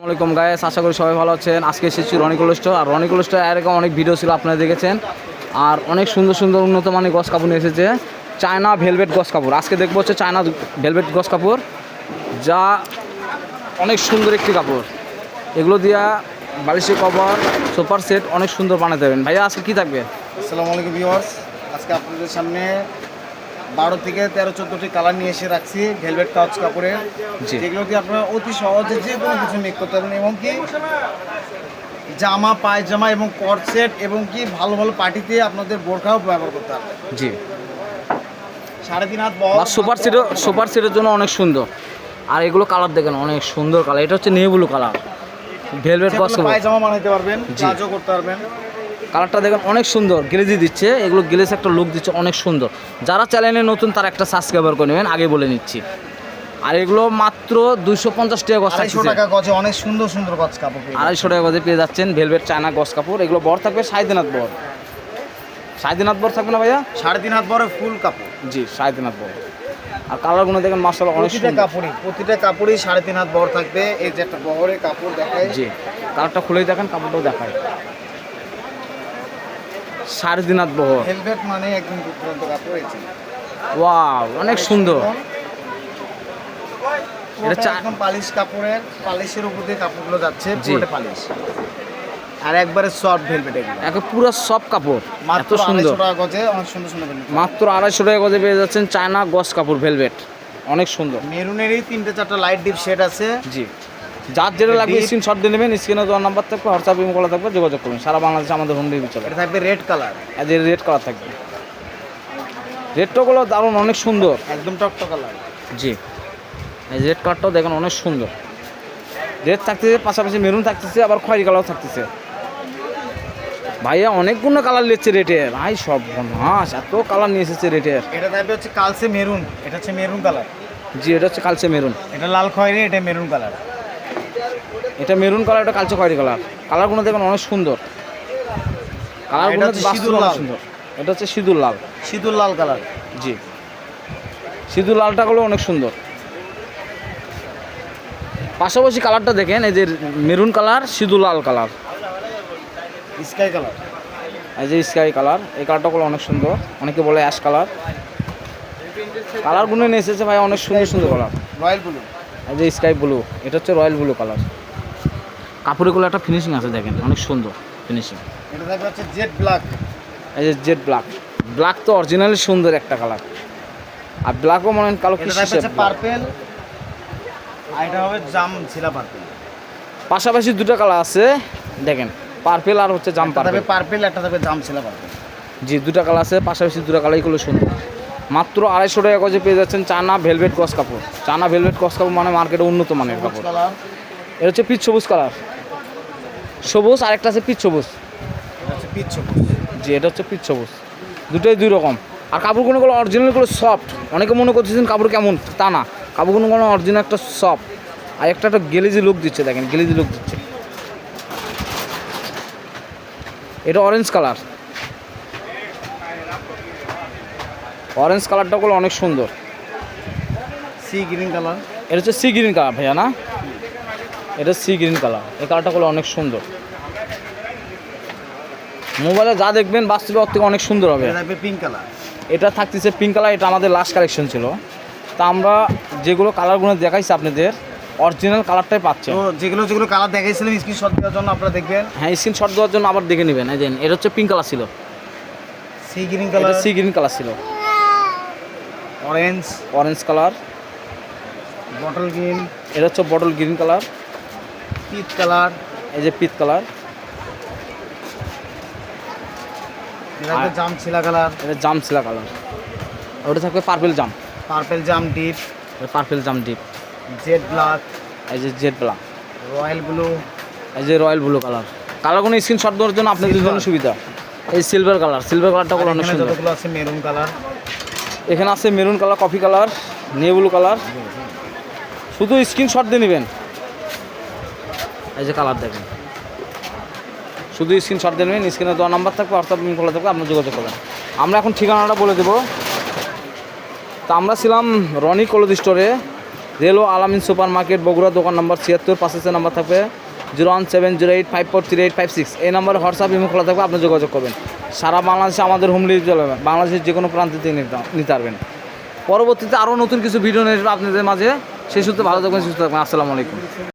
আসসালামাইকুম গাইস, আশা করি সবাই ভালো আছেন। আজকে এসেছি রনি কোল্ড স্টোর। আর রনি কোল্ড স্টোর এরকম অনেক ভিডিও ছিল, আপনারা দেখেছেন। আর অনেক সুন্দর সুন্দর উন্নত মানের গস কাপড় নিয়ে এসেছে, চায়না ভেলভেট গস কাপড়। আজকে দেখবো হচ্ছে চায়না ভেলভেট গস কাপড়, যা অনেক সুন্দর একটি কাপড়। এগুলো দিয়া বালিশের কভার, সোফার সেট অনেক সুন্দর বানাতে পারবেন। ভাইয়া আজকে কী থাকবে? আসসালামু আলাইকুম ভিউয়ার্স, আজকে আপনাদের সামনে 12 থেকে 13-14টি কালার নিয়ে এসে রাখছি ভেলভেট কাউচ কাপড়ের, যেগুলো দিয়ে আপনারা অতি সহজে যে কোনো কিছু মেক করতে পারবেন, এবং কি জামা, পায়জামা এবং কট সেট, এবং কি ভালো ভালো পার্টিতে আপনাদের বোরখাও ব্যবহার করতে পারবেন। জি, 3.5 হাত বড় সুপার সেটের জন্য অনেক সুন্দর। আর এগুলো কালার দেখেন, অনেক সুন্দর কালার। এটা হচ্ছে নেভি ব্লু কালার, ভেলভেট গস কাপড়। পায়জামা বানাইতে পারবেন, কাজও করতে পারবেন। কালারটা দেখেন অনেক সুন্দর, গ্লেজি দিচ্ছে। এগুলো গ্লেজ একটা লুক দিচ্ছে, অনেক সুন্দর। যারা চ্যানেলে নতুন তারা একটা সাবস্ক্রাইবার করে নেবেন, আগে বলে নিচ্ছি। আর এগুলো মাত্র 250 টাকা গজ, 250 টাকা গজে অনেক সুন্দর সুন্দর গজ কাপড়, 250 টাকা গজে পেয়ে যাচ্ছেন ভেলভেট চায়না গস কাপড়। এগুলো বড় থাকবে 3.5 হাত বড়। 3.5 হাত বড় থাকবে না ভাইয়া? 3.5 হাত বড় ফুল কাপড়। জি, 3.5 হাত বড়। আর কালারগুলো দেখেন মাশাআল্লাহ অনেক সুন্দর। প্রতিটা কাপড়ই 3.5 হাত বড় থাকবে। এই যে একটা বহরের কাপড় দেখায়, জি, কালারটা খুলেই দেখেন, কাপড়টাও দেখায়। 3.5 হাত বড় ভেলভেট মানে একদম দুর্দান্ত কাপড়। এই যে ওয়াও, অনেক সুন্দর। এটা একদম পালিশ কাপড়ের, পালিশের উপর দিয়ে কাপড়গুলো যাচ্ছে, পুরোটা পালিশ। আর একবারে সফট ভেলভেট, এগুলো পুরো সফট কাপড়, মাত্র 250 টাকা গজে অনেক সুন্দর সুন্দর ভেলভেট। মাত্র 250 টাকা গজে পেয়ে যাচ্ছেন চায়না গস কাপড় ভেলভেট, অনেক সুন্দর। মেরুনেরই 3-4টা লাইট ডিপ শেড আছে। জি, যার যেটা লাগবে স্ক্রিনশট দিয়ে নেবেন। স্ক্রিনে দেওয়ার নাম্বার থাকবে, হোয়াটসঅ্যাপ ইমো করা থাকবে, যোগাযোগ করবেন। সারা বাংলাদেশে আমাদের হোম ডেলিভারি চলে। এটা থাকবে রেড কালার, এদের রেড কালার থাকবে। রেডটাগুলো দারুণ, অনেক সুন্দর, একদম টকটক কালার। জি, এই রেড কালারটাও দেখেন অনেক সুন্দর। রেড থাকতেছে, পাশাপাশি মেরুন থাকতেছে, আবার খয়েরি কালারও থাকতেছে। ভাইয়া অনেকগুলো কালার নিচ্ছে রেটের, ভাই সব মাস এত কালার নিয়ে এসেছে রেটের। এটা থাকবে হচ্ছে কালসে মেরুন, এটা হচ্ছে মেরুন কালার। জি, এটা হচ্ছে কালচে মেরুন। এটা লাল খয়েরি, এটা মেরুন কালার। এটা মেরুন কালার, এটা কালচে খয়েরি কালার। কালারগুলো দেখেন অনেক সুন্দর, কালারগুলো সিঁদুর লাল। সুন্দর। এটা হচ্ছে সিঁদুর লাল, সিঁদুর লাল কালার। জি, সিঁদুর লালটা গুলো অনেক সুন্দর। পাশাপাশি কালারটা দেখেন, এই যে মেরুন কালার, সিঁদুর লাল কালার, স্কাই কালার, এই যে স্কাই কালার। এই কালারটা গুলো অনেক সুন্দর, অনেকে বলে অ্যাশ কালার। কালারগুলো নিয়ে এসেছে ভাই, অনেক সুন্দর সুন্দর কালার। রয়্যাল ব্লু, এই যে স্কাই ব্লু, এটা হচ্ছে রয়্যাল ব্লু কালার। কাপড়গুলো একটা ফিনিশিং আছে দেখেন, অনেক সুন্দর ফিনিশিং। এটা থাকবে হচ্ছে জেড ব্ল্যাক, এই যে জেড ব্ল্যাক। ব্ল্যাক তো অরিজিনালি সুন্দর একটা কালার। আর ব্ল্যাকও মনে হয় কালো এটা থাকবে হচ্ছে পার্পল, আর এটা হবে জাম ছিলা পার্পল। পাশাপাশি দুটো কালার আছে দেখেন, পার্পল আর হচ্ছে জাম পার্পল। পার্পল, একটা থাকবে জাম ছিলা পার্পল। জি, দুটো কালার আছে, পাশাপাশি দুটো কালারগুলো সুন্দর। মাত্র 250 টাকা গজে পেয়ে যাচ্ছেন চায়না ভেলভেট গস কাপড়। চায়না ভেলভেট গস কাপড় মানে মার্কেটে উন্নত মানের কাপড়। এটা হচ্ছে পিচ সবুজ কালার, সবুজ, আরেকটা আছে পিচ সবুজ। এটা হচ্ছে পিচ সবুজ। জি, এটা হচ্ছে পিচ সবুজ। দুটোই দুই রকম। আর কাপড়গুলো অরিজিনালগুলো সফট। অনেকে মনে করতেছেন কাপড় কেমন, তা না, কাপড়গুলো অরিজিনাল একটা সফট। আর একটা গেলেজি লুক দিচ্ছে দেখেন, গেলেজি লুক দিচ্ছে। এটা অরেঞ্জ কালার, অরেঞ্জ কালারটাগুলো অনেক সুন্দর। সি গ্রিন কালার, এটা হচ্ছে সি গ্রিন কালার ভাইয়া না, এটা সি গ্রিন কালার। এই কালারটাগুলো অনেক সুন্দর। মোবাইলে যা দেখবেন বাস্তবে ওর থেকে অনেক সুন্দর হবে। এটা থাকবে পিঙ্ক কালার, এটা থাকতেছে পিঙ্ক কালার। এটা আমাদের লাস্ট কালেকশন ছিল, তা আমরা যেগুলো কালারগুলো দেখাইছি আপনাদের অরিজিনাল কালারটাই পাচ্ছে। তো যেগুলো কালার দেখাইছিলাম স্ক্রিনশট দেওয়ার জন্য আপনারা দেখবেন। হ্যাঁ, স্ক্রিনশট দেওয়ার জন্য আবার দেখে নেবেন। এই দেন, এটা হচ্ছে পিঙ্ক কালার ছিল, সি গ্রিন কালার, এটা সি গ্রিন কালার ছিল, orange, orange colour, bottle green, এটা হচ্ছে bottle green colour, peach colour, এই যে পিচ কালার, এটা থাকবে জাম ছিলা কালার, এটা জাম ছিলা কালার। ওটা থাকবে পার্পেল জাম, পার্পল জাম ডিপ, পার্পেল জাম ডিপ, জেড ব্ল্যাক, এই যে জেড ব্ল্যাক, রয়্যাল ব্লু, এই যে রয়্যাল ব্লু কালার। কালারগুলো স্ক্রিনশট দেওয়ার জন্য আপনাদের জন্য সুবিধা। এই সিলভার কালার, সিলভার কালারটা গুলো অনেক সুন্দর। যতগুলো আছে মেরুন কালার, এখানে আছে maroon colour, coffee colour, navy blue colour. শুধু স্ক্রিনশট দিয়ে নেবেন। এই যে কালার দেখেন, শুধু স্ক্রিনশট দিয়ে নেবেন। স্ক্রিনে দেওয়া নাম্বার থাকবে, হোয়াটসঅ্যাপ লিঙ্ক খোলা থাকবে, আপনার যোগাযোগ করবেন। আমরা এখন ঠিকানাটা বলে দেবো। তা আমরা ছিলাম রনি ক্লোথ স্টোরে, রেলো আলামিন সুপার মার্কেট বগুড়া, দোকান নম্বর 76, পাশে নাম্বার থাকবে 01708543856। এই নাম্বারে হোয়াটসঅ্যাপ ইমো খোলা থাকবে, আপনি যোগাযোগ করবেন। সারা বাংলাদেশে আমাদের হোম ডেলিভারি চলবে, বাংলাদেশের যে কোনো প্রান্ত থেকে নিতে পারবেন। পরবর্তীতে আরও নতুন কিছু ভিডিও নিয়ে আসবে আপনাদের মাঝে। সেই সূত্রে ভালো থাকবেন, সুস্থ থাকবেন। আসসালামু আলাইকুম।